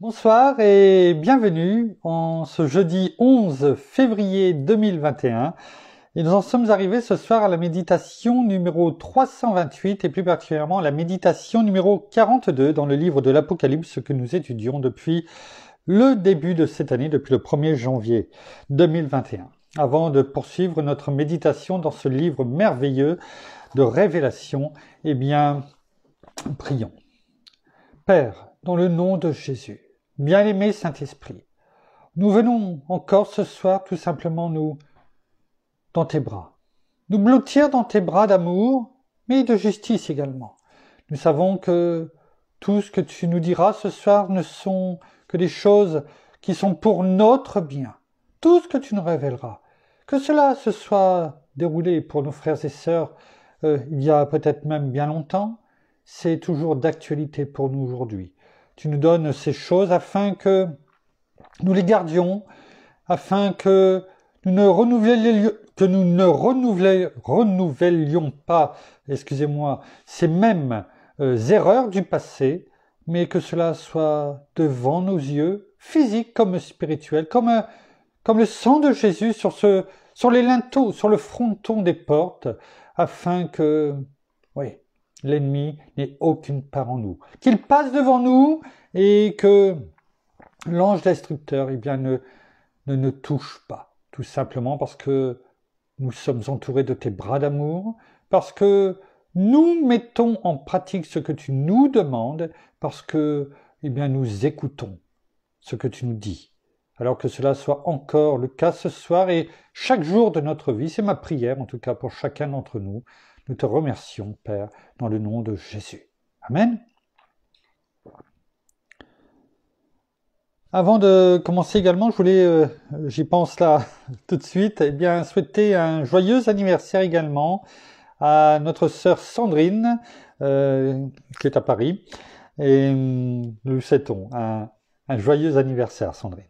Bonsoir et bienvenue en ce jeudi 11 février 2021. Et nous en sommes arrivés ce soir à la méditation numéro 328 et plus particulièrement à la méditation numéro 42 dans le livre de l'Apocalypse que nous étudions depuis le début de cette année, depuis le 1er janvier 2021. Avant de poursuivre notre méditation dans ce livre merveilleux de révélation, eh bien, prions. Père, dans le nom de Jésus, bien-aimé Saint-Esprit, nous venons encore ce soir tout simplement nous dans tes bras. Nous blottir dans tes bras d'amour, mais de justice également. Nous savons que tout ce que tu nous diras ce soir ne sont que des choses qui sont pour notre bien. Tout ce que tu nous révéleras, que cela se soit déroulé pour nos frères et sœurs il y a peut-être même bien longtemps, c'est toujours d'actualité pour nous aujourd'hui. Tu nous donnes ces choses afin que nous les gardions, afin que nous ne renouvelions pas, ces mêmes erreurs du passé, mais que cela soit devant nos yeux, physiques comme spirituels, comme le sang de Jésus sur les linteaux, sur le fronton des portes, afin que, l'ennemi n'ait aucune part en nous. Qu'il passe devant nous et que l'ange destructeur ne nous touche pas. Tout simplement parce que nous sommes entourés de tes bras d'amour, parce que nous mettons en pratique ce que tu nous demandes, parce que nous écoutons ce que tu nous dis. Alors que cela soit encore le cas ce soir et chaque jour de notre vie, c'est ma prière en tout cas pour chacun d'entre nous. Nous te remercions, Père, dans le nom de Jésus. Amen. Avant de commencer également, je voulais, j'y pense là tout de suite, souhaiter un joyeux anniversaire également à notre sœur Sandrine, qui est à Paris. Et nous souhaitons un joyeux anniversaire, Sandrine.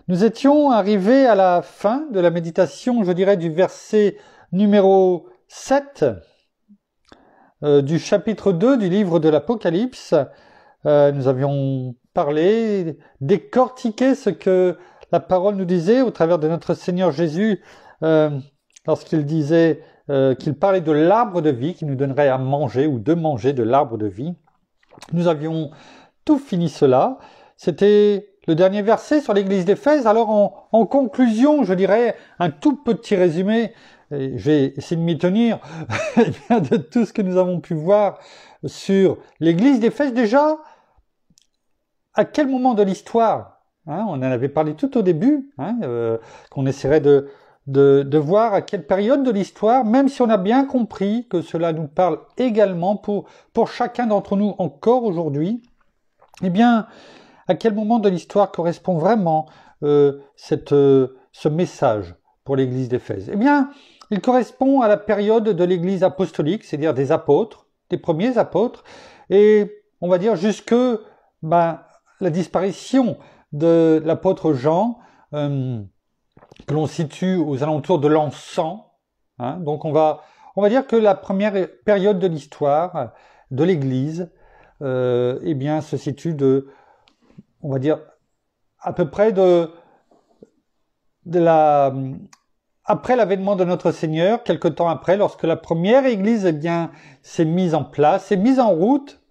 Nous étions arrivés à la fin de la méditation, je dirais, du verset numéro 7 du chapitre 2 du livre de l'Apocalypse. Nous avions parlé, décortiqué ce que la parole nous disait au travers de notre Seigneur Jésus lorsqu'il disait qu'il parlait de l'arbre de vie qui nous donnerait à manger ou de manger de l'arbre de vie. Nous avions tout fini cela. C'était le dernier verset sur l'église d'Éphèse. Alors en conclusion, je dirais un tout petit résumé, et je vais essayer de m'y tenir, de tout ce que nous avons pu voir sur l'église d'Éphèse. Déjà, à quel moment de l'histoire, on en avait parlé tout au début, qu'on essaierait de voir à quelle période de l'histoire, même si on a bien compris que cela nous parle également pour chacun d'entre nous encore aujourd'hui, à quel moment de l'histoire correspond vraiment ce message pour l'église d'Éphèse? Il correspond à la période de l'église apostolique, c'est-à-dire des apôtres, des premiers apôtres, et on va dire jusque la disparition de l'apôtre Jean, que l'on situe aux alentours de l'an 100. Donc on va dire que la première période de l'histoire de l'Église, se situe à peu près après l'avènement de notre Seigneur, quelque temps après, lorsque la première Église s'est mise en place, s'est mise en route,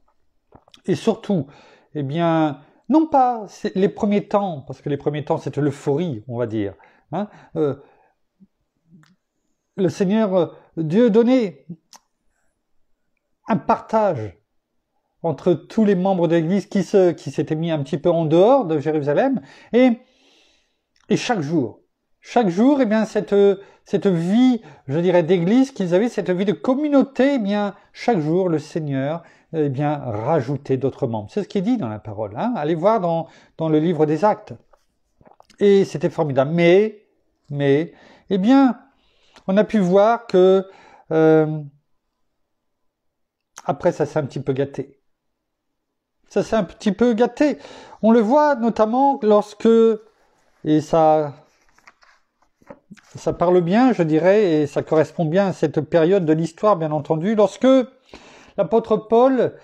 et surtout, non pas les premiers temps, parce que les premiers temps c'était l'euphorie, on va dire. Le Seigneur Dieu donnait un partage entre tous les membres de l'Église qui s'étaient mis un petit peu en dehors de Jérusalem, et chaque jour, cette vie, je dirais, d'église qu'ils avaient, cette vie de communauté, chaque jour, le Seigneur, rajoutait d'autres membres. C'est ce qui est dit dans la parole, Allez voir dans le livre des Actes. Et c'était formidable. Mais, on a pu voir que, après, ça s'est un petit peu gâté. On le voit notamment lorsque, et ça parle bien, je dirais, et ça correspond bien à cette période de l'histoire, bien entendu, lorsque l'apôtre Paul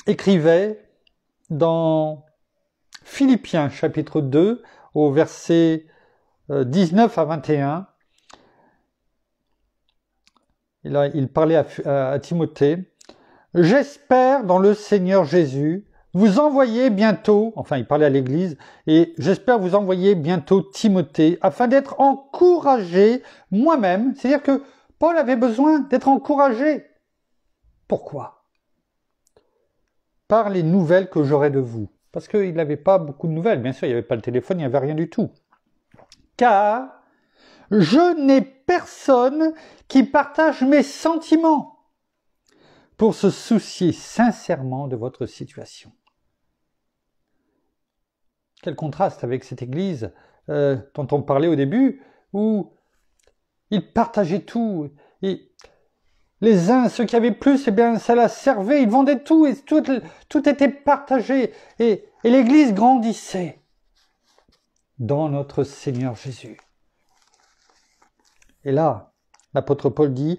écrivait dans Philippiens chapitre 2 au verset 19 à 21. Il parlait à Timothée. « J'espère dans le Seigneur Jésus vous envoyer bientôt, enfin il parlait à l'Église, et j'espère vous envoyer bientôt Timothée, afin d'être encouragé moi-même. » C'est-à-dire que Paul avait besoin d'être encouragé. Pourquoi? Par les nouvelles que j'aurai de vous. Parce qu'il n'avait pas beaucoup de nouvelles. Bien sûr, il n'y avait pas le téléphone, il n'y avait rien du tout. Car je n'ai personne qui partage mes sentiments pour se soucier sincèrement de votre situation. Quel contraste avec cette église dont on parlait au début, où ils partageaient tout. Et les uns, ceux qui avaient plus, eh bien, ça la servait, ils vendaient tout, et tout était partagé. Et l'église grandissait dans notre Seigneur Jésus. Et là, l'apôtre Paul dit,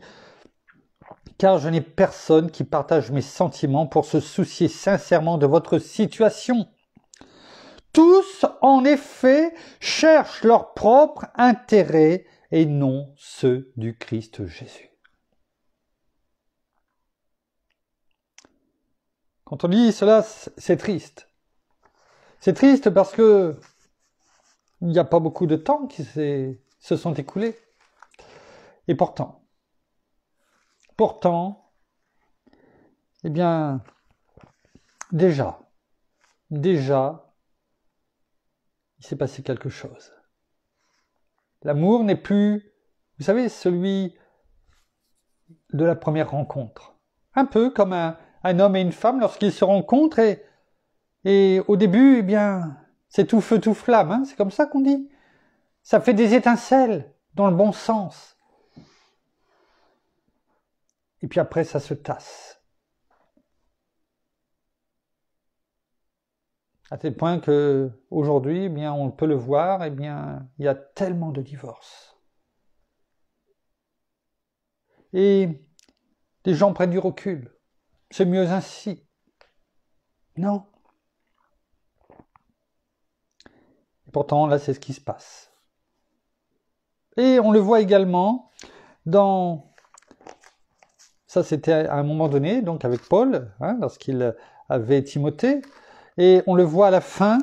« Car je n'ai personne qui partage mes sentiments pour se soucier sincèrement de votre situation. Tous, en effet, cherchent leur propre intérêt et non ceux du Christ Jésus. » Quand on dit cela, c'est triste. C'est triste parce que il n'y a pas beaucoup de temps qui se sont écoulés. Et pourtant, eh bien, déjà, il s'est passé quelque chose. L'amour n'est plus, vous savez, celui de la première rencontre. Un peu comme un homme et une femme lorsqu'ils se rencontrent et au début, eh bien, c'est tout feu, tout flamme, hein, c'est comme ça qu'on dit. Ça fait des étincelles dans le bon sens. Et puis après, ça se tasse. À tel point que aujourd'hui, eh bien, on peut le voir, eh bien, il y a tellement de divorces. Et les gens prennent du recul. C'est mieux ainsi. Non. Et pourtant, là, c'est ce qui se passe. Et on le voit également dans... Ça, c'était à un moment donné, donc avec Paul, hein, lorsqu'il avait Timothée. Et on le voit à la fin,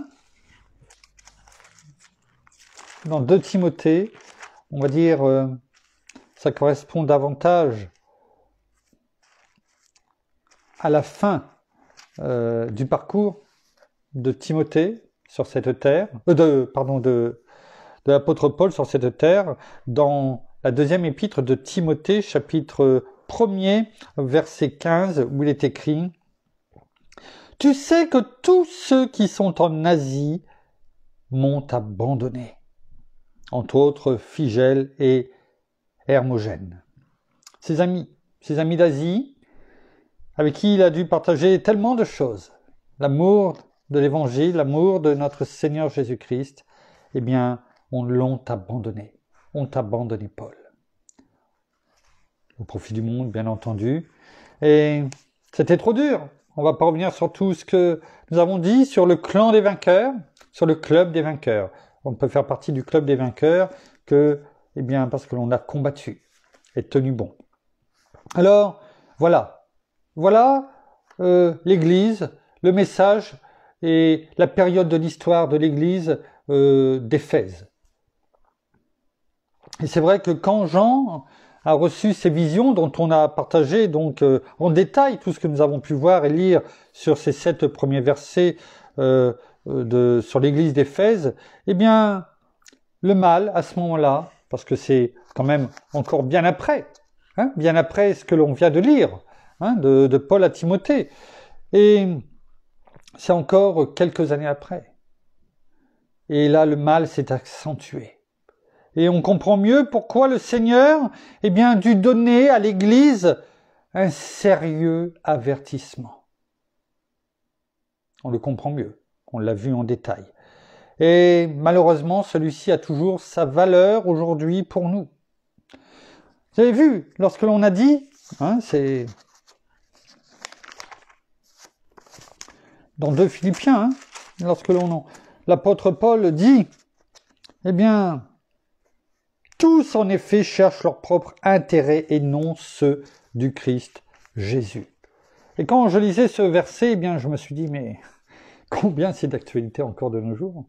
dans 2 Timothée, on va dire, ça correspond davantage à la fin du parcours de Timothée sur cette terre, de l'apôtre Paul sur cette terre, dans la 2e épître de Timothée, chapitre 1er, verset 15, où il est écrit « Tu sais que tous ceux qui sont en Asie m'ont abandonné, entre autres Phygèle et Hermogène. » Ses amis d'Asie, avec qui il a dû partager tellement de choses, l'amour de l'Évangile, l'amour de notre Seigneur Jésus-Christ, eh bien, on l'ont abandonné. Ont abandonné Paul. Au profit du monde, bien entendu. Et c'était trop dur. On ne va pas revenir sur tout ce que nous avons dit sur le clan des vainqueurs, sur le club des vainqueurs. On ne peut faire partie du club des vainqueurs que, eh bien, parce que l'on a combattu et tenu bon. Alors, voilà l'Église, le message et la période de l'histoire de l'Église d'Éphèse. Et c'est vrai que quand Jean a reçu ces visions dont on a partagé donc en détail tout ce que nous avons pu voir et lire sur ces 7 premiers versets sur l'Église d'Éphèse, eh bien, le mal à ce moment-là, parce que c'est quand même encore bien après ce que l'on vient de lire, de Paul à Timothée. Et c'est encore quelques années après. Et là, le mal s'est accentué. Et on comprend mieux pourquoi le Seigneur, eh bien, dut donner à l'Église un sérieux avertissement. On le comprend mieux, on l'a vu en détail. Et malheureusement, celui-ci a toujours sa valeur aujourd'hui pour nous. Vous avez vu, lorsque l'on a dit, c'est dans 2 Philippiens, hein, lorsque l'apôtre Paul dit, eh bien, tous en effet cherchent leur propre intérêt et non ceux du Christ Jésus. Et quand je lisais ce verset, eh bien, je me suis dit, mais combien c'est d'actualité encore de nos jours?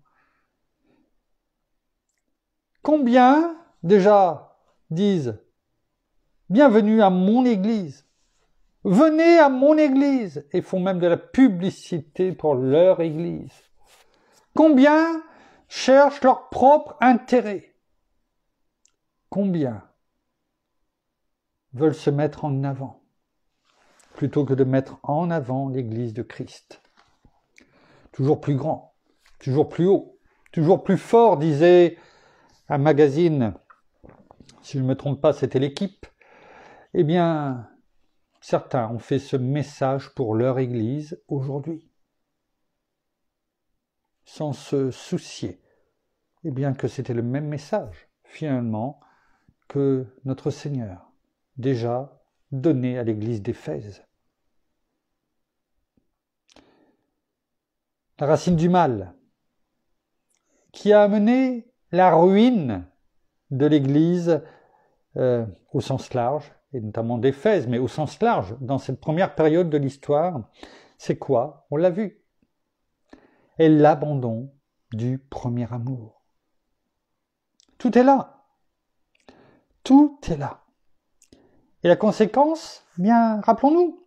Combien, déjà, disent « Bienvenue à mon église ». Venez à mon église et font même de la publicité pour leur église. Combien cherchent leur propre intérêt? Combien veulent se mettre en avant plutôt que de mettre en avant l'église de Christ? Toujours plus grand, toujours plus haut, toujours plus fort, disait un magazine, si je ne me trompe pas, c'était l'Équipe. Eh bien, certains ont fait ce message pour leur Église aujourd'hui, sans se soucier, eh bien que c'était le même message, finalement, que notre Seigneur déjà donné à l'Église d'Éphèse. La racine du mal, qui a amené la ruine de l'Église au sens large, et notamment d'Éphèse, mais au sens large, dans cette première période de l'histoire, c'est quoi? On l'a vu. Et l'abandon du premier amour. Tout est là. Tout est là. Et la conséquence, bien, rappelons-nous.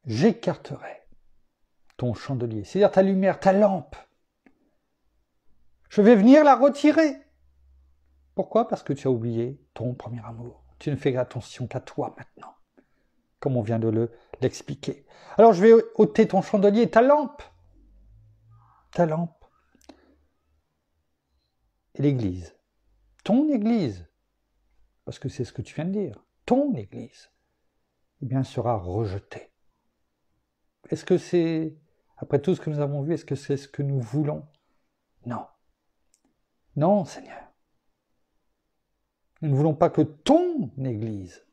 J'écarterai ton chandelier, c'est-à-dire ta lumière, ta lampe. Je vais venir la retirer. Pourquoi? Parce que tu as oublié ton premier amour. Tu ne fais attention qu'à toi maintenant, comme on vient de l'expliquer. Alors je vais ôter ton chandelier, ta lampe. Ta lampe. Et l'église. Ton église. Parce que c'est ce que tu viens de dire. Ton église. Eh bien, sera rejetée. Est-ce que c'est, après tout ce que nous avons vu, est-ce que c'est ce que nous voulons? Non. Non, Seigneur. Nous ne voulons pas que ton Église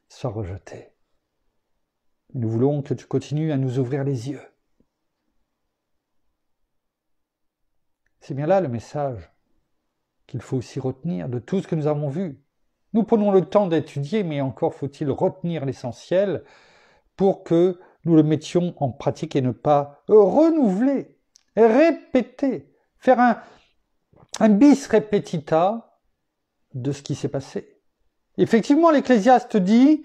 soit rejetée. Nous voulons que tu continues à nous ouvrir les yeux. C'est bien là le message qu'il faut aussi retenir de tout ce que nous avons vu. Nous prenons le temps d'étudier, mais encore faut-il retenir l'essentiel pour que nous le mettions en pratique et ne pas renouveler, répéter, faire un bis repetita de ce qui s'est passé. Effectivement, l'Ecclésiaste dit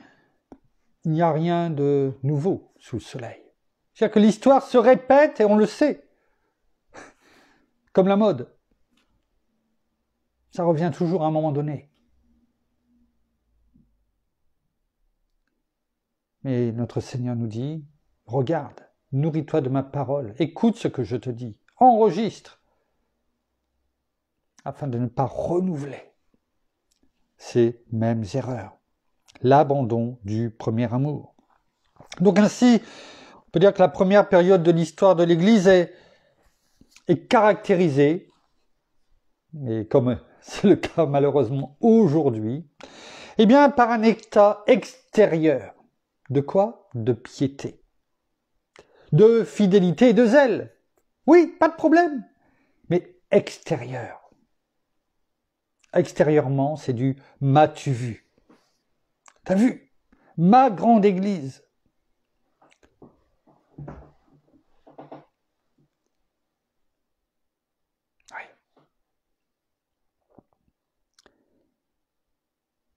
« il n'y a rien de nouveau sous le soleil ». C'est-à-dire que l'histoire se répète et on le sait, comme la mode. Ça revient toujours à un moment donné. Mais notre Seigneur nous dit, regarde, nourris-toi de ma parole, écoute ce que je te dis, enregistre, afin de ne pas renouveler ces mêmes erreurs. L'abandon du premier amour. Donc ainsi, on peut dire que la première période de l'histoire de l'Église est caractérisée, et comme c'est le cas malheureusement aujourd'hui, eh bien par un état extérieur. De quoi? De piété, de fidélité et de zèle. Oui, pas de problème, mais extérieur. Extérieurement, c'est du « m'as-tu vu ». T'as vu? Ma grande église. Oui.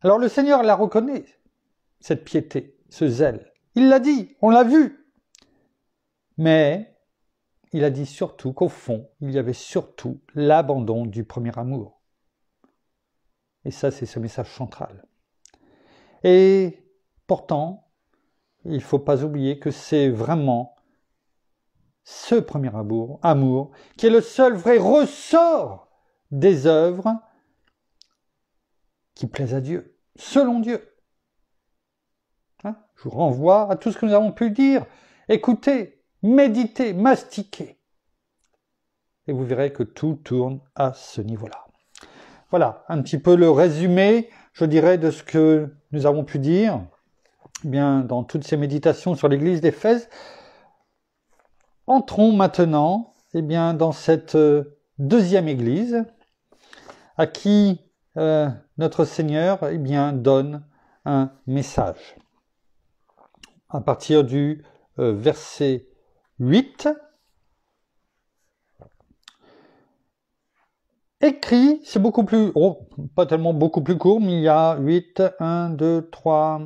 Alors le Seigneur la reconnaît, cette piété, ce zèle. Il l'a dit, on l'a vu. Mais il a dit surtout qu'au fond, il y avait surtout l'abandon du premier amour. Et ça, c'est ce message central. Et pourtant, il ne faut pas oublier que c'est vraiment ce premier amour qui est le seul vrai ressort des œuvres qui plaisent à Dieu, selon Dieu. Je vous renvoie à tout ce que nous avons pu dire. Écoutez, méditez, mastiquez. Et vous verrez que tout tourne à ce niveau-là. Voilà, un petit peu le résumé je dirais, de ce que nous avons pu dire, eh bien, dans toutes ces méditations sur l'église d'Éphèse. Entrons maintenant, eh bien, dans cette deuxième église, à qui notre Seigneur, eh bien, donne un message. À partir du verset 8, écrit, c'est beaucoup plus, pas tellement beaucoup plus court, mais il y a 8, 1, 2, 3,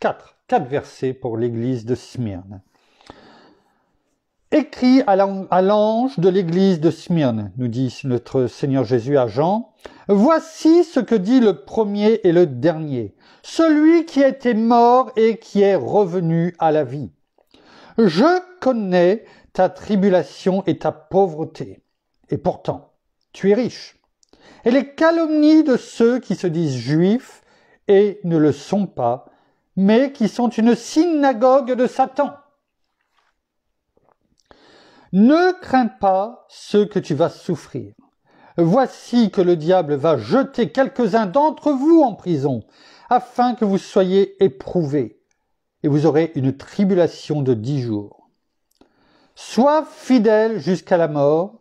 4 versets pour l'église de Smyrne. Écrit à l'ange de l'église de Smyrne, nous dit notre Seigneur Jésus à Jean, voici ce que dit le premier et le dernier, celui qui était mort et qui est revenu à la vie. Je connais ta tribulation et ta pauvreté, et pourtant, tu es riche. Et les calomnies de ceux qui se disent juifs et ne le sont pas, mais qui sont une synagogue de Satan. Ne crains pas ce que tu vas souffrir. Voici que le diable va jeter quelques-uns d'entre vous en prison, afin que vous soyez éprouvés, et vous aurez une tribulation de 10 jours. Sois fidèle jusqu'à la mort,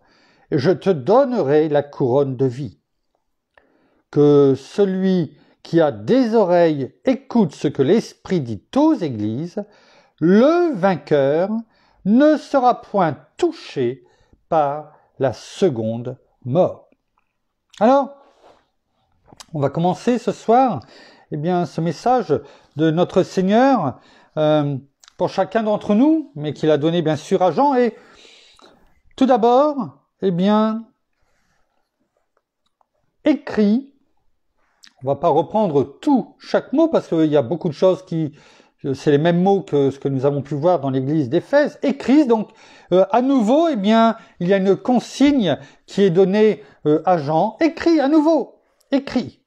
et je te donnerai la couronne de vie. Que celui qui a des oreilles écoute ce que l'Esprit dit aux églises, le vainqueur ne sera point touché par la seconde mort. Alors, on va commencer ce soir, eh bien, ce message de notre Seigneur pour chacun d'entre nous, mais qu'il a donné bien sûr à Jean. Et tout d'abord, eh bien, écrit. On va pas reprendre chaque mot parce qu'il y a beaucoup de choses c'est les mêmes mots que ce que nous avons pu voir dans l'église d'Éphèse. Écrit, donc, à nouveau, eh bien, il y a une consigne qui est donnée à Jean. Écrit, à nouveau, écrit.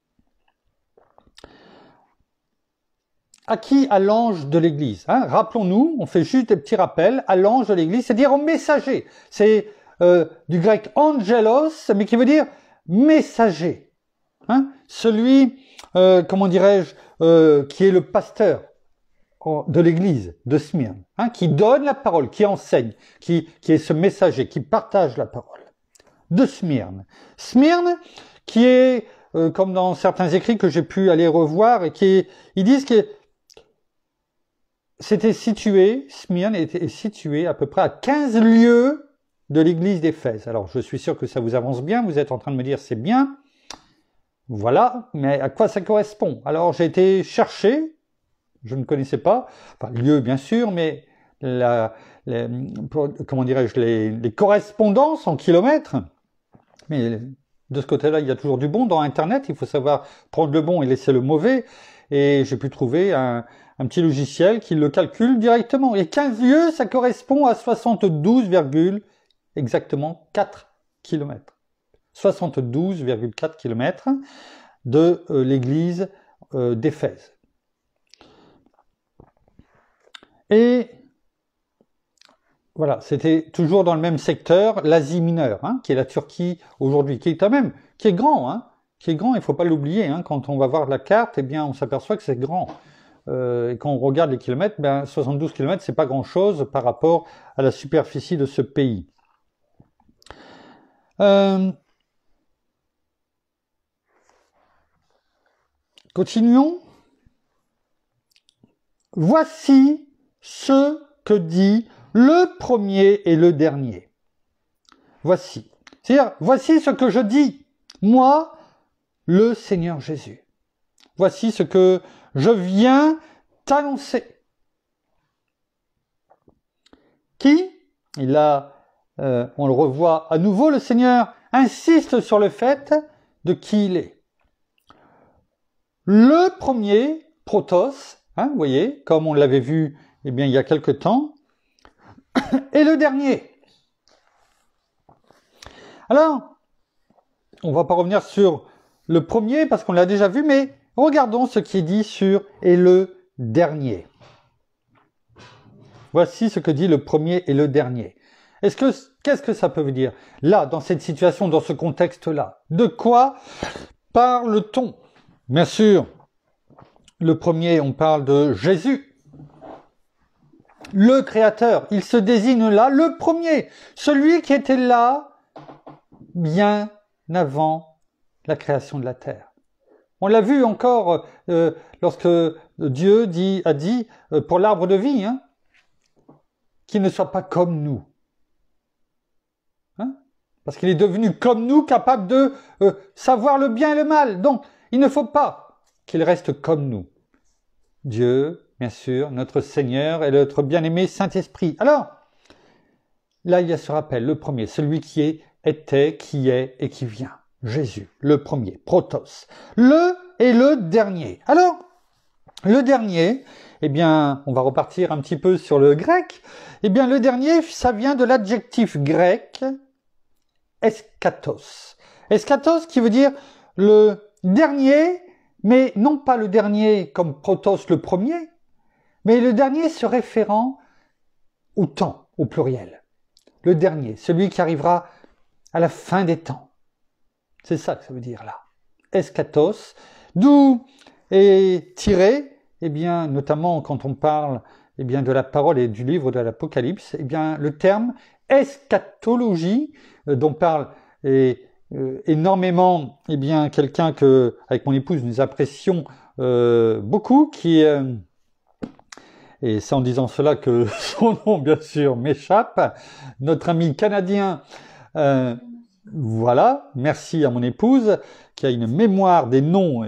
À qui? À l'ange de l'église. Hein? Rappelons-nous, on fait juste des petits rappels, à l'ange de l'église, c'est-à-dire au messager. C'est du grec angelos, mais qui veut dire messager. Hein? Celui, comment dirais-je, qui est le pasteur de l'église de Smyrne, hein, qui donne la parole, qui enseigne, qui est ce messager, qui partage la parole de Smyrne. Smyrne, qui est, comme dans certains écrits que j'ai pu aller revoir, et ils disent que Smyrne était situé à peu près à 15 lieues de l'église d'Éphèse. Alors, je suis sûr que ça vous avance bien, vous êtes en train de me dire c'est bien, voilà, mais à quoi ça correspond? Alors, j'ai été chercher, je ne connaissais pas, enfin, lieu bien sûr, mais comment dirais-je, les correspondances en kilomètres. Mais de ce côté-là, il y a toujours du bon dans Internet, il faut savoir prendre le bon et laisser le mauvais. Et j'ai pu trouver un petit logiciel qui le calcule directement. Et 15 lieues, ça correspond à 72, exactement 4 km. 72,4 km de l'église d'Éphèse. Et voilà, c'était toujours dans le même secteur, l'Asie mineure, hein, qui est la Turquie aujourd'hui, qui est grand, hein, qui est grand, il ne faut pas l'oublier, hein, quand on va voir la carte, eh bien, on s'aperçoit que c'est grand. Et quand on regarde les kilomètres, ben, 72 km, c'est pas grand-chose par rapport à la superficie de ce pays. Continuons. Voici ce que dit le premier et le dernier. Voici. C'est-à-dire, voici ce que je dis, moi, le Seigneur Jésus. Voici ce que je viens t'annoncer. Qui? On le revoit à nouveau, le Seigneur insiste sur le fait de qui il est. Le premier, protos, hein, vous voyez, comme on l'avait vu eh bien, il y a quelque temps, et le dernier. Alors, on ne va pas revenir sur le premier parce qu'on l'a déjà vu, mais regardons ce qui est dit sur « et le dernier ». Voici ce que dit le premier et le dernier. Qu'est-ce que ça peut dire? Là, dans cette situation, dans ce contexte-là, de quoi parle-t-on? Bien sûr, le premier, on parle de Jésus, le Créateur. Il se désigne là, le premier, celui qui était là bien avant la création de la terre. On l'a vu encore lorsque Dieu a dit pour l'arbre de vie, hein, qu'il ne soit pas comme nous. Hein, parce qu'il est devenu comme nous, capable de savoir le bien et le mal. Donc, il ne faut pas qu'il reste comme nous. Dieu, bien sûr, notre Seigneur et notre bien-aimé Saint-Esprit. Alors, là, il y a ce rappel, le premier, celui qui était, qui est et qui vient. Jésus, le premier, protos. Le et le dernier. Alors, le dernier, eh bien, on va repartir un petit peu sur le grec. Eh bien, le dernier, ça vient de l'adjectif grec eschatos. Eschatos qui veut dire le dernier, mais non pas le dernier comme protos le premier, mais le dernier se référant au temps, au pluriel. Le dernier, celui qui arrivera à la fin des temps. C'est ça que ça veut dire là. Eschatos, d'où est tiré, eh bien, notamment quand on parle eh bien, de la parole et du livre de l'Apocalypse, eh bien, le terme eschatologie, dont parle énormément eh bien, quelqu'un que, avec mon épouse, nous apprécions beaucoup, qui et c'est en disant cela que son nom, bien sûr, m'échappe, notre ami canadien, voilà, merci à mon épouse, qui a une mémoire des noms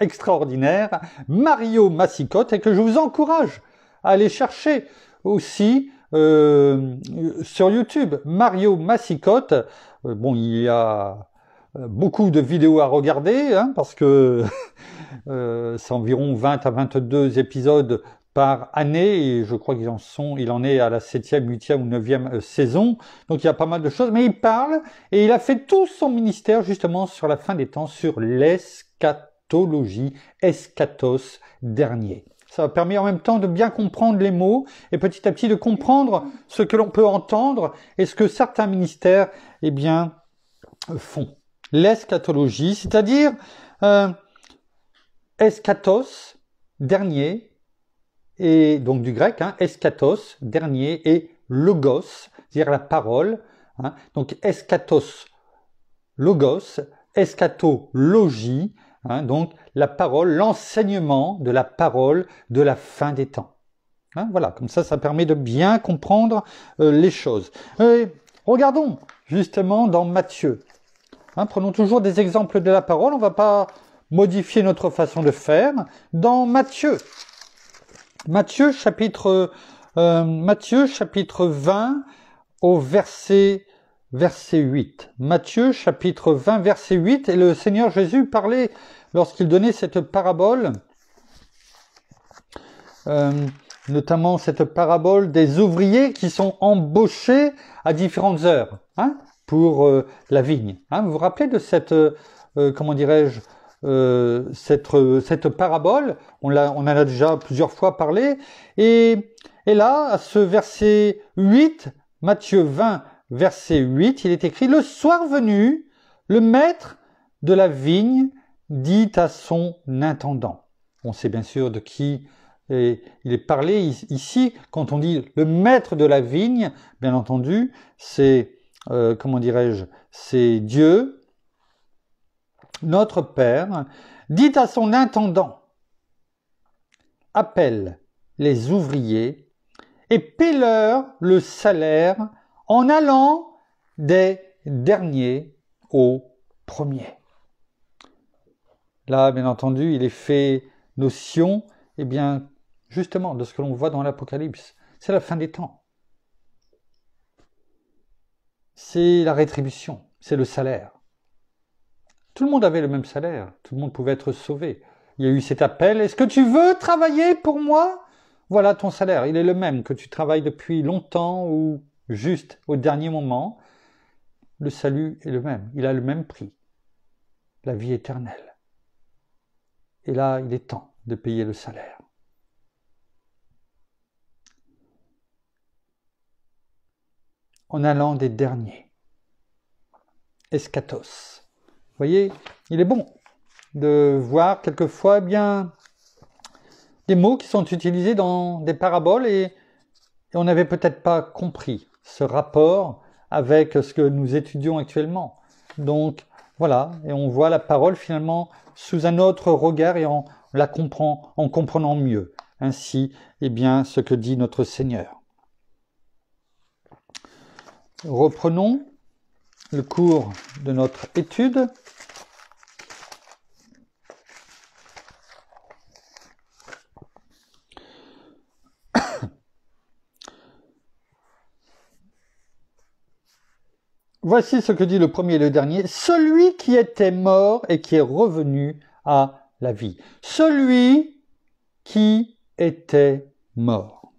extraordinaire, Mario Massicotte, et que je vous encourage à aller chercher aussi sur YouTube. Mario Massicotte, bon, il y a beaucoup de vidéos à regarder, hein, parce que c'est environ 20 à 22 épisodes par année, et je crois il en est à la 7e, 8e ou 9e saison, donc il y a pas mal de choses, mais il parle, et il a fait tout son ministère justement sur la fin des temps, sur l'eschatologie, eschatos dernier. Ça permet en même temps de bien comprendre les mots, et petit à petit de comprendre ce que l'on peut entendre, et ce que certains ministères, eh bien, font. L'eschatologie, c'est-à-dire eschatos, dernier, et donc du grec, hein, eschatos, dernier, et logos, c'est-à-dire la parole. Hein, donc eschatos, logos, eschatologie, hein, donc la parole, l'enseignement de la parole de la fin des temps. Hein, voilà, comme ça permet de bien comprendre les choses. Regardons justement dans Matthieu. Hein, prenons toujours des exemples de la parole, on ne va pas modifier notre façon de faire. Dans Matthieu, Matthieu chapitre 20 au verset 8. Matthieu chapitre 20 verset 8, et le Seigneur Jésus parlait lorsqu'il donnait cette parabole, notamment cette parabole des ouvriers qui sont embauchés à différentes heures, hein, pour la vigne. Hein, vous vous rappelez de cette, comment dirais-je, cette parabole, on en a déjà plusieurs fois parlé, et là, à ce verset 8, Matthieu 20, verset 8, il est écrit « Le soir venu, le maître de la vigne dit à son intendant ». On sait bien sûr de qui il est parlé ici, quand on dit « le maître de la vigne », bien entendu, c'est, comment dirais-je, c'est Dieu, notre Père, dit à son intendant, appelle les ouvriers et paie-leur le salaire en allant des derniers aux premiers. Là, bien entendu, il est fait notion, eh bien, justement, de ce que l'on voit dans l'Apocalypse. C'est la fin des temps. C'est la rétribution, c'est le salaire. Tout le monde avait le même salaire, tout le monde pouvait être sauvé. Il y a eu cet appel, est-ce que tu veux travailler pour moi? Voilà ton salaire, il est le même, que tu travailles depuis longtemps ou juste au dernier moment. Le salut est le même, il a le même prix, la vie éternelle. Et là, il est temps de payer le salaire. En allant des derniers. Eschatos. Vous voyez, il est bon de voir quelquefois eh bien des mots qui sont utilisés dans des paraboles et on n'avait peut-être pas compris ce rapport avec ce que nous étudions actuellement. Donc voilà, et on voit la parole finalement sous un autre regard et on la comprend en comprenant mieux. Ainsi, eh bien, ce que dit notre Seigneur. Reprenons le cours de notre étude. Voici ce que dit le premier et le dernier. Celui qui était mort et qui est revenu à la vie. Celui qui était mort.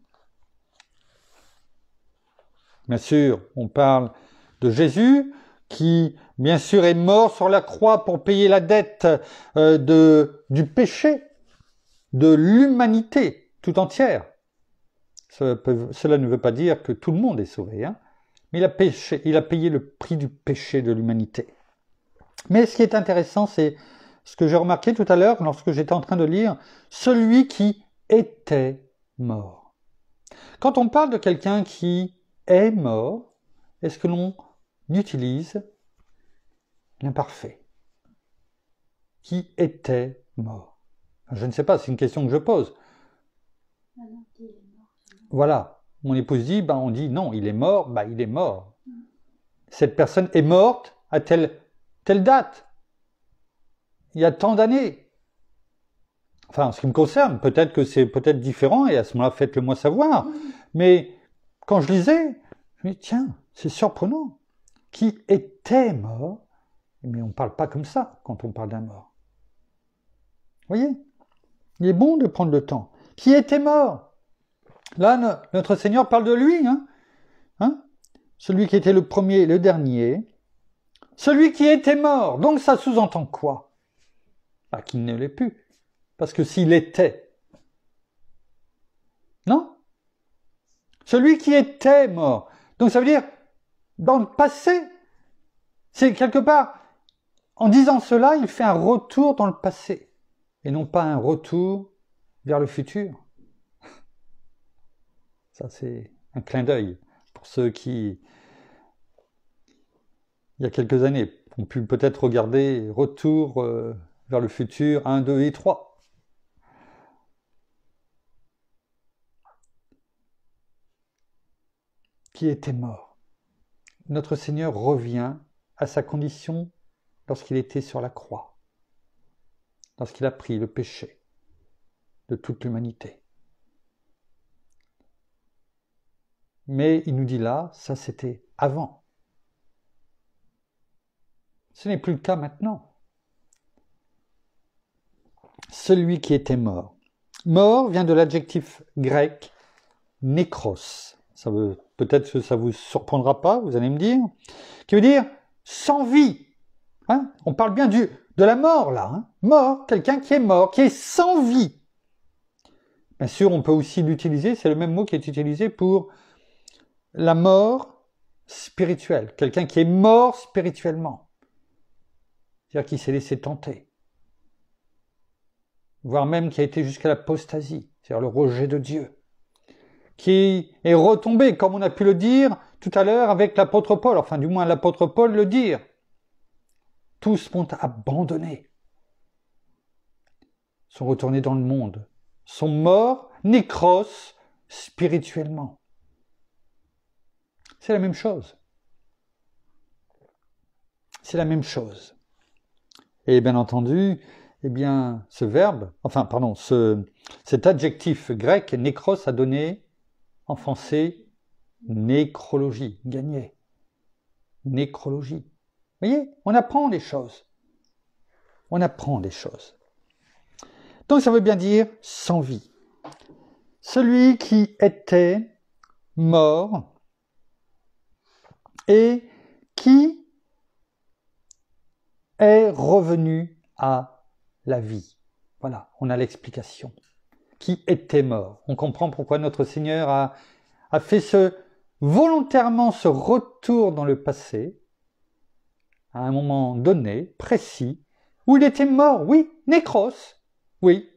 Bien sûr, on parle de Jésus qui, bien sûr, est mort sur la croix pour payer la dette du péché, de l'humanité tout entière. Cela ne veut pas dire que tout le monde est sauvé, hein, mais il a payé le prix du péché de l'humanité. Mais ce qui est intéressant, c'est ce que j'ai remarqué tout à l'heure lorsque j'étais en train de lire, celui qui était mort. Quand on parle de quelqu'un qui est mort, est-ce que l'on utilise l'imparfait? Qui était mort? Je ne sais pas, c'est une question que je pose. Voilà, mon épouse dit, on dit non, il est mort, il est mort. Cette personne est morte à telle date, il y a tant d'années. Enfin, en ce qui me concerne, peut-être que c'est peut-être différent, et à ce moment-là, faites-le moi savoir. Mais quand je lisais, je me dis, tiens, c'est surprenant. Qui était mort, mais on ne parle pas comme ça quand on parle d'un mort. Vous voyez? Il est bon de prendre le temps. Qui était mort? Là, notre Seigneur parle de lui, hein? Celui qui était le premier et le dernier. Celui qui était mort. Donc ça sous-entend quoi? Qu'il ne l'est plus. Parce que s'il était, non? Celui qui était mort. Donc ça veut dire, dans le passé, c'est quelque part, en disant cela, il fait un retour dans le passé, et non pas un retour vers le futur. Ça, c'est un clin d'œil pour ceux qui, il y a quelques années, ont pu peut-être regarder Retour vers le futur 1, 2 et 3. Qui était mort. Notre Seigneur revient à sa condition lorsqu'il était sur la croix, lorsqu'il a pris le péché de toute l'humanité. Mais il nous dit là, ça c'était avant. Ce n'est plus le cas maintenant. Celui qui était mort. Mort vient de l'adjectif grec nékros. Peut-être que ça ne vous surprendra pas, vous allez me dire. Qui veut dire sans vie. Hein? On parle bien de la mort là. Hein? Mort, quelqu'un qui est mort, qui est sans vie. Bien sûr, on peut aussi l'utiliser, c'est le même mot qui est utilisé pour la mort spirituelle. Quelqu'un qui est mort spirituellement. C'est-à-dire qui s'est laissé tenter. Voire même qui a été jusqu'à l'apostasie, c'est-à-dire le rejet de Dieu. Qui est retombé, comme on a pu le dire tout à l'heure avec l'apôtre Paul, enfin du moins l'apôtre Paul le dire. Tous m'ont abandonné, sont retournés dans le monde, sont morts, nékros, spirituellement. C'est la même chose. C'est la même chose. Et bien entendu, ce verbe, cet adjectif grec, nékros, a donné en français nécrologie, gagné. Nécrologie. Vous voyez, on apprend des choses. On apprend des choses. Donc ça veut bien dire sans vie. Celui qui était mort et qui est revenu à la vie. Voilà, on a l'explication. Qui était mort. On comprend pourquoi notre Seigneur a fait volontairement ce retour dans le passé, à un moment donné, précis, où il était mort, oui, nécros, oui,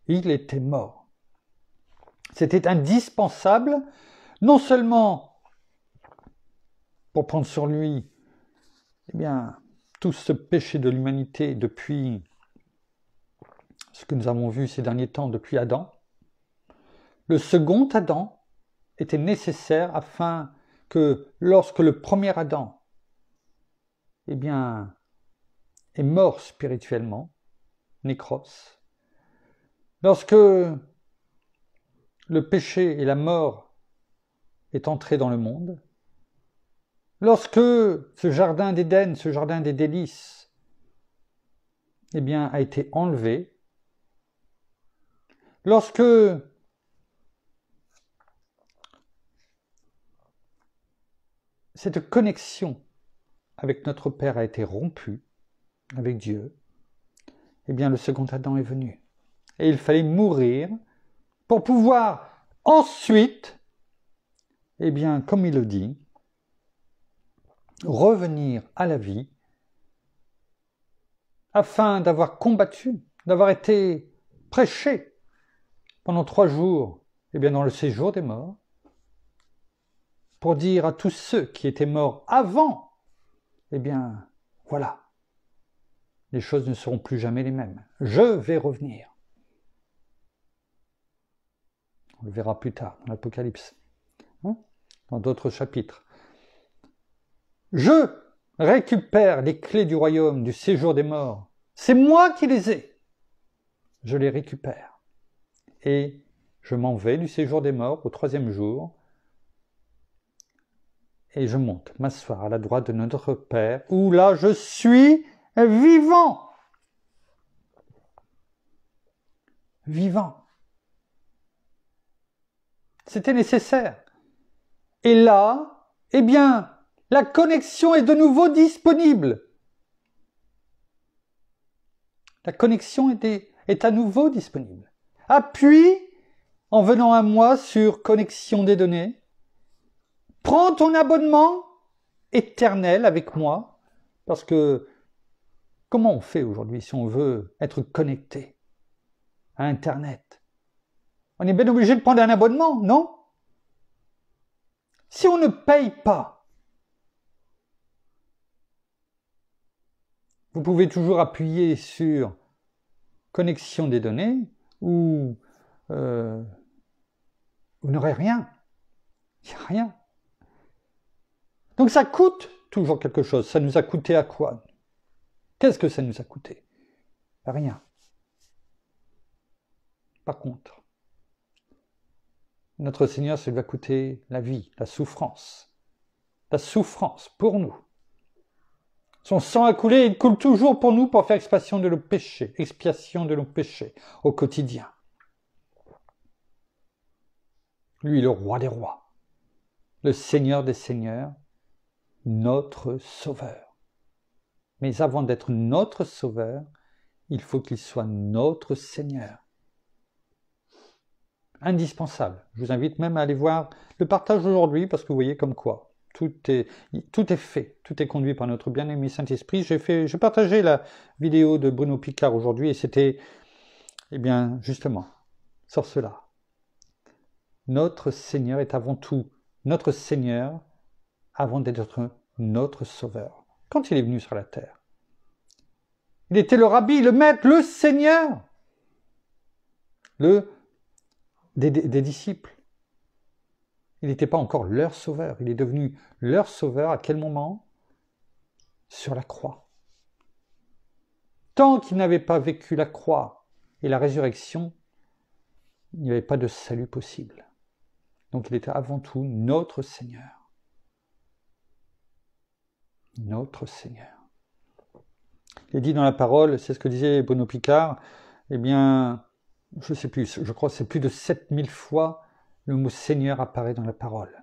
il était mort. C'était indispensable, non seulement pour prendre sur lui, eh bien, tout ce péché de l'humanité depuis ce que nous avons vu ces derniers temps depuis Adam. Le second Adam était nécessaire afin que lorsque le premier Adam, eh bien, est mort spirituellement, nécros, lorsque le péché et la mort est entré dans le monde, lorsque ce jardin d'Éden, ce jardin des délices, eh bien, a été enlevé, lorsque cette connexion avec notre Père a été rompue, avec Dieu, eh bien, le second Adam est venu. Et il fallait mourir pour pouvoir ensuite, eh bien, comme il le dit, revenir à la vie afin d'avoir combattu, d'avoir été prêché pendant 3 jours, eh bien, dans le séjour des morts, pour dire à tous ceux qui étaient morts avant, eh bien, voilà, les choses ne seront plus jamais les mêmes. Je vais revenir. On le verra plus tard dans l'Apocalypse, dans d'autres chapitres. Je récupère les clés du royaume, du séjour des morts. C'est moi qui les ai. Je les récupère. Et je m'en vais du séjour des morts au 3e jour. Et je monte m'asseoir à la droite de notre Père, où là je suis vivant. Vivant. C'était nécessaire. Et là, eh bien, la connexion est de nouveau disponible. La connexion est à nouveau disponible. Appuie en venant à moi sur connexion des données. Prends ton abonnement éternel avec moi, parce que comment on fait aujourd'hui si on veut être connecté à Internet? On est bien obligé de prendre un abonnement, non? Si on ne paye pas, vous pouvez toujours appuyer sur connexion des données ou vous n'aurez rien. Il n'y a rien. Donc ça coûte toujours quelque chose. Ça nous a coûté à quoi? Qu'est-ce que ça nous a coûté? Rien. Par contre, notre Seigneur, ça lui a coûté la vie, la souffrance. La souffrance pour nous. Son sang a coulé et il coule toujours pour nous pour faire expiation de nos péchés au quotidien. Lui, le roi des rois, le Seigneur des seigneurs, notre sauveur. Mais avant d'être notre sauveur, il faut qu'il soit notre Seigneur. Indispensable. Je vous invite même à aller voir le partage aujourd'hui parce que vous voyez comme quoi tout est fait, tout est conduit par notre bien-aimé Saint-Esprit. J'ai partagé la vidéo de Bruno Picard aujourd'hui et c'était, eh bien, justement, sur cela. Notre Seigneur est avant tout notre Seigneur avant d'être notre Sauveur. Quand il est venu sur la terre, il était le Rabbi, le Maître, le Seigneur, des disciples. Il n'était pas encore leur sauveur. Il est devenu leur sauveur à quel moment? Sur la croix. Tant qu'il n'avait pas vécu la croix et la résurrection, il n'y avait pas de salut possible. Donc il était avant tout notre Seigneur. Notre Seigneur. Il est dit dans la parole, c'est ce que disait Bruno Picard, eh bien, je ne sais plus, je crois que c'est plus de 7000 fois le mot Seigneur apparaît dans la parole.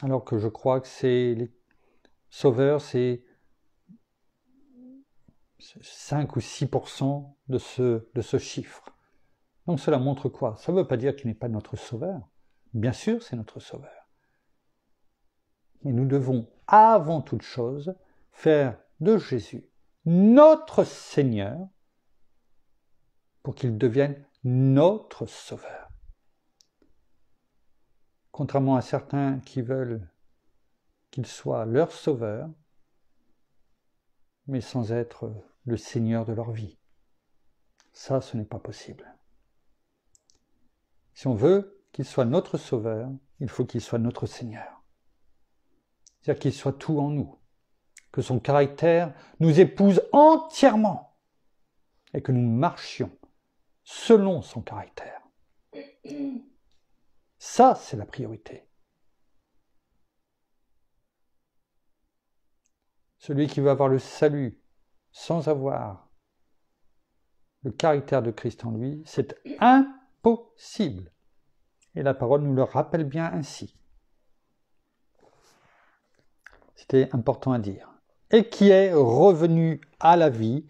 Alors que je crois que c'est les sauveurs, c'est 5 ou 6% de ce chiffre. Donc cela montre quoi? Ça ne veut pas dire qu'il n'est pas notre sauveur. Bien sûr, c'est notre sauveur. Mais nous devons, avant toute chose, faire de Jésus, notre Seigneur, pour qu'il devienne notre Sauveur. Contrairement à certains qui veulent qu'il soit leur Sauveur, mais sans être le Seigneur de leur vie. Ça, ce n'est pas possible. Si on veut qu'il soit notre Sauveur, il faut qu'il soit notre Seigneur. C'est-à-dire qu'il soit tout en nous, que son caractère nous épouse entièrement et que nous marchions selon son caractère. Ça, c'est la priorité. Celui qui veut avoir le salut sans avoir le caractère de Christ en lui, c'est impossible. Et la parole nous le rappelle bien ainsi. C'était important à dire. Et qui est revenu à la vie.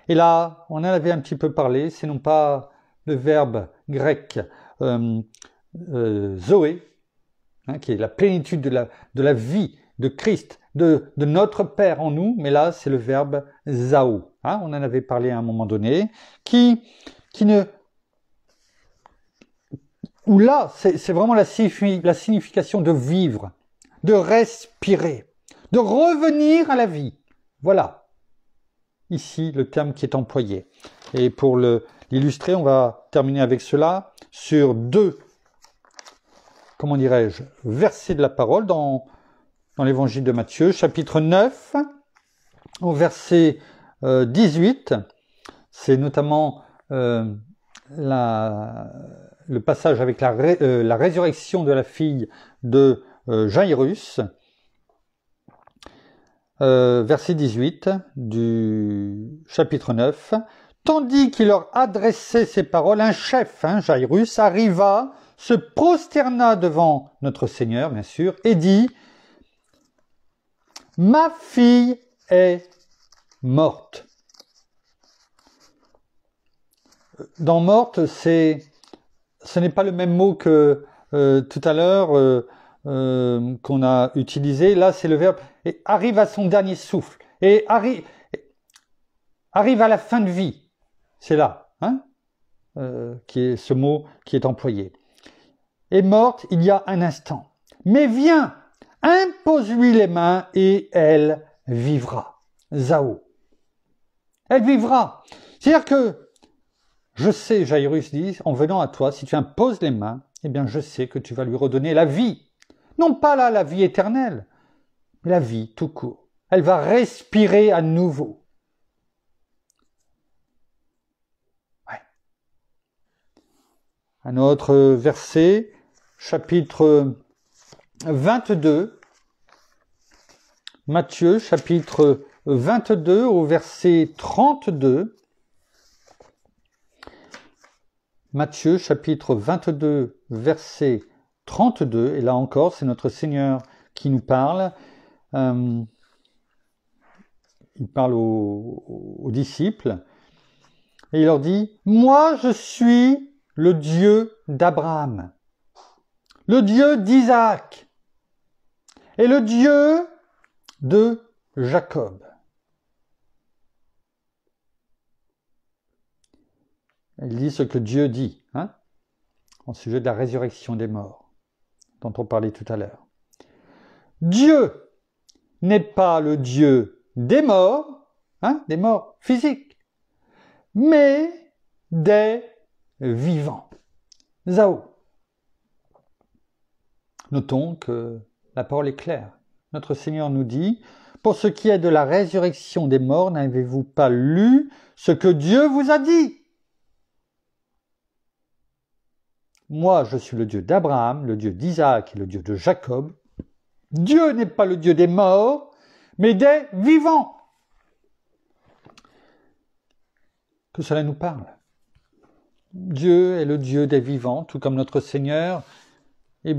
Et là, on en avait un petit peu parlé, c'est non pas le verbe grec zoé, qui est la plénitude de la vie de Christ, de notre Père en nous, mais là, c'est le verbe zao. On en avait parlé à un moment donné, où là, c'est vraiment la signification de vivre, de respirer, de revenir à la vie. Voilà, ici, le terme qui est employé. Et pour l'illustrer, on va terminer avec cela, sur deux, comment dirais-je, versets de la parole dans l'évangile de Matthieu, chapitre 9, au verset 18. C'est notamment le passage avec la résurrection de la fille de Jairus, verset 18 du chapitre 9. Tandis qu'il leur adressait ces paroles, un chef, Jairus, arriva, se prosterna devant notre Seigneur, bien sûr, et dit: « Ma fille est morte. » Dans morte, ce n'est pas le même mot que tout à l'heure qu'on a utilisé. Là, c'est le verbe et arrive à son dernier souffle et arrive à la fin de vie. C'est là, qui est ce mot qui est employé. Est morte il y a un instant. Mais viens, impose-lui les mains et elle vivra. Zao. Elle vivra. C'est-à-dire que je sais, Jairus dit, en venant à toi, si tu imposes les mains, eh bien je sais que tu vas lui redonner la vie. Non pas là la vie éternelle, mais la vie tout court. Elle va respirer à nouveau. Ouais. Un autre verset, chapitre 22, Matthieu, chapitre 22, au verset 32. Matthieu, chapitre 22, verset 32, et là encore, c'est notre Seigneur qui nous parle. Il parle aux disciples, et il leur dit: « Moi, je suis le Dieu d'Abraham, le Dieu d'Isaac, et le Dieu de Jacob. » Il dit ce que Dieu dit, au sujet de la résurrection des morts, dont on parlait tout à l'heure. Dieu n'est pas le Dieu des morts physiques, mais des vivants. Zao. Notons que la parole est claire. Notre Seigneur nous dit: « Pour ce qui est de la résurrection des morts, n'avez-vous pas lu ce que Dieu vous a dit ? Moi, je suis le Dieu d'Abraham, le Dieu d'Isaac et le Dieu de Jacob. Dieu n'est pas le Dieu des morts, mais des vivants. » Que cela nous parle. Dieu est le Dieu des vivants, tout comme notre Seigneur, est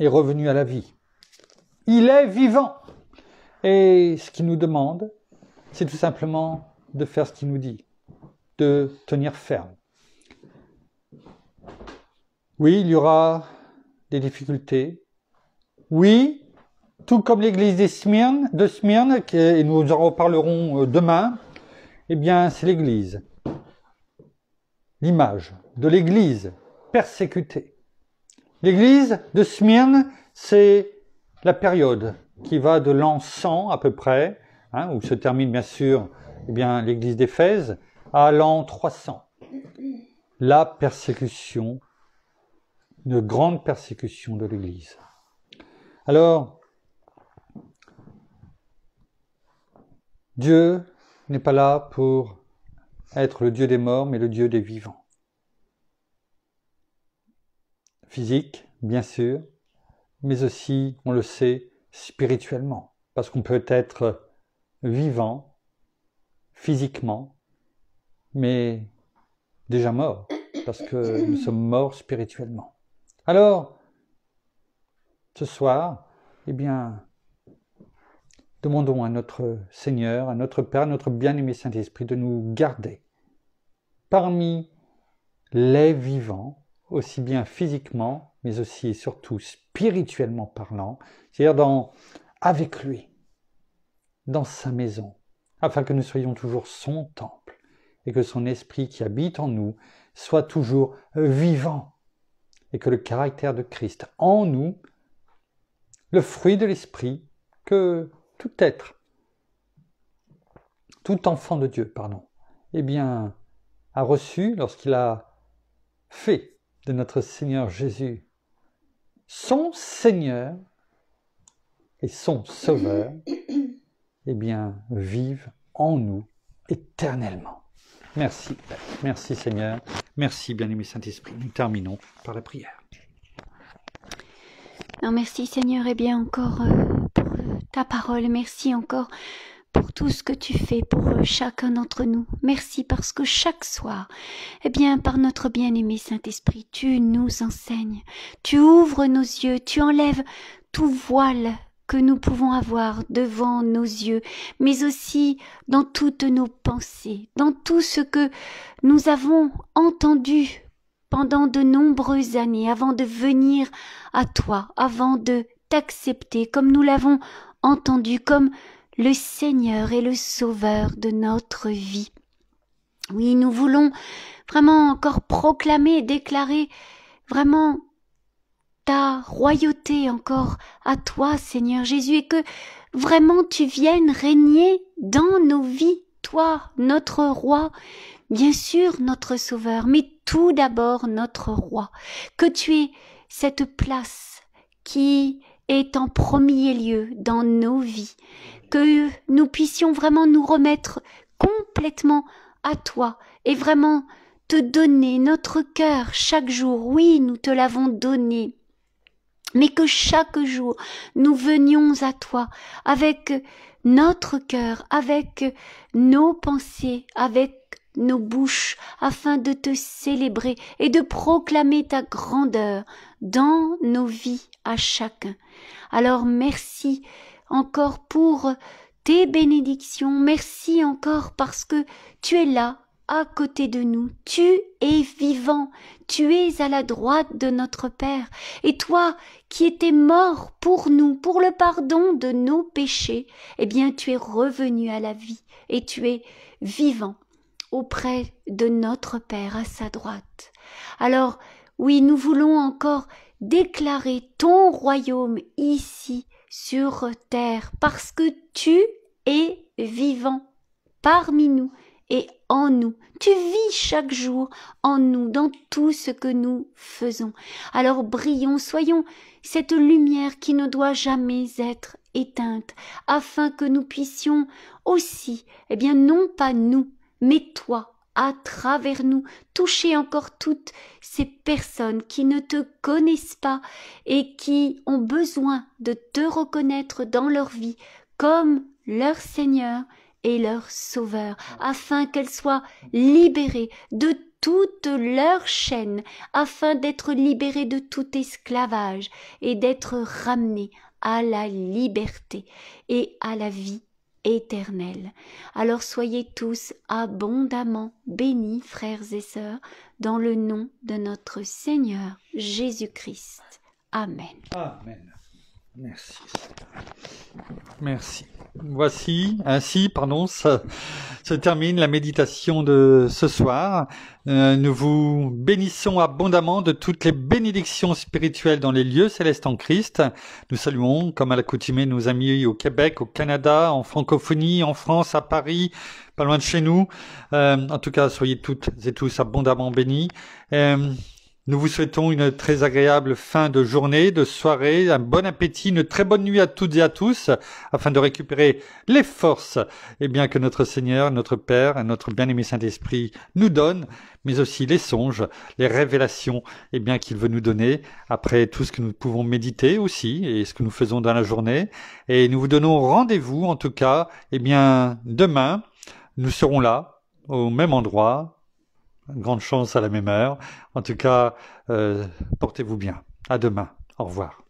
revenu à la vie. Il est vivant. Et ce qu'il nous demande, c'est tout simplement de faire ce qu'il nous dit, de tenir ferme. Oui, il y aura des difficultés. Oui, tout comme l'église de Smyrne, et nous en reparlerons demain, eh bien, c'est l'église. L'image de l'église persécutée. L'église de Smyrne, c'est la période qui va de l'an 100 à peu près, où se termine bien sûr eh bien, l'église d'Éphèse, à l'an 300. La persécution, une grande persécution de l'église. Alors, Dieu n'est pas là pour être le Dieu des morts, mais le Dieu des vivants. Physique, bien sûr, mais aussi, on le sait, spirituellement. Parce qu'on peut être vivant, physiquement, mais déjà mort, parce que nous sommes morts spirituellement. Alors, ce soir, eh bien, demandons à notre Seigneur, à notre Père, à notre bien-aimé Saint-Esprit de nous garder parmi les vivants, aussi bien physiquement, mais aussi et surtout spirituellement parlant, c'est-à-dire avec lui, dans sa maison, afin que nous soyons toujours son temple et que son esprit qui habite en nous soit toujours vivant et que le caractère de Christ en nous, le fruit de l'esprit, que tout être, tout enfant de Dieu, eh bien, a reçu lorsqu'il a fait de notre Seigneur Jésus son Seigneur et son Sauveur, eh bien, vive en nous éternellement. Merci, Père. Merci, Seigneur. Merci, bien-aimé Saint-Esprit. Nous terminons par la prière. Alors, merci, Seigneur, et bien encore pour ta parole. Merci encore pour tout ce que tu fais pour chacun d'entre nous. Merci parce que chaque soir, eh bien, par notre bien-aimé Saint-Esprit, tu nous enseignes, tu ouvres nos yeux, tu enlèves tout voile que nous pouvons avoir devant nos yeux, mais aussi dans toutes nos pensées, dans tout ce que nous avons entendu pendant de nombreuses années, avant de venir à toi, avant de t'accepter, comme nous l'avons entendu, comme le Seigneur et le Sauveur de notre vie. Oui, nous voulons vraiment encore proclamer et déclarer vraiment ta royauté encore à toi, Seigneur Jésus, et que vraiment tu viennes régner dans nos vies, toi, notre roi, bien sûr notre Sauveur, mais tout d'abord notre roi, que tu aies cette place qui est en premier lieu dans nos vies, que nous puissions vraiment nous remettre complètement à toi et vraiment te donner notre cœur chaque jour. Oui, nous te l'avons donné, mais que chaque jour nous venions à toi avec notre cœur, avec nos pensées, avec nos bouches, afin de te célébrer et de proclamer ta grandeur dans nos vies à chacun. Alors merci encore pour tes bénédictions, merci encore parce que tu es là à côté de nous, tu es vivant, tu es à la droite de notre Père, et toi qui étais mort pour nous, pour le pardon de nos péchés, eh bien tu es revenu à la vie et tu es vivant auprès de notre Père à sa droite. Alors oui, nous voulons encore déclarer ton royaume ici sur terre, parce que tu es vivant parmi nous et en nous. Tu vis chaque jour en nous, dans tout ce que nous faisons. Alors brillons, soyons cette lumière qui ne doit jamais être éteinte, afin que nous puissions aussi, eh bien non pas nous, mais toi, à travers nous, toucher encore toutes ces personnes qui ne te connaissent pas et qui ont besoin de te reconnaître dans leur vie comme leur Seigneur et leur Sauveur, afin qu'elles soient libérées de toutes leurs chaînes, afin d'être libérées de tout esclavage et d'être ramenées à la liberté et à la vie éternelle. Alors soyez tous abondamment bénis, frères et sœurs, dans le nom de notre Seigneur Jésus-Christ. Amen. Amen. Merci. Merci. Ainsi, se termine la méditation de ce soir. Nous vous bénissons abondamment de toutes les bénédictions spirituelles dans les lieux célestes en Christ. Nous saluons, comme à l'accoutumée, nos amis au Québec, au Canada, en francophonie, en France, à Paris, pas loin de chez nous. En tout cas, soyez toutes et tous abondamment bénis. Nous vous souhaitons une très agréable fin de journée, de soirée, un bon appétit, une très bonne nuit à toutes et à tous, afin de récupérer les forces que notre Seigneur, notre Père, et notre bien-aimé Saint-Esprit nous donne, mais aussi les songes, les révélations qu'il veut nous donner, après tout ce que nous pouvons méditer aussi, et ce que nous faisons dans la journée. Et nous vous donnons rendez-vous, en tout cas, demain, nous serons là, au même endroit, grande chance à la même heure. En tout cas, portez-vous bien. À demain. Au revoir.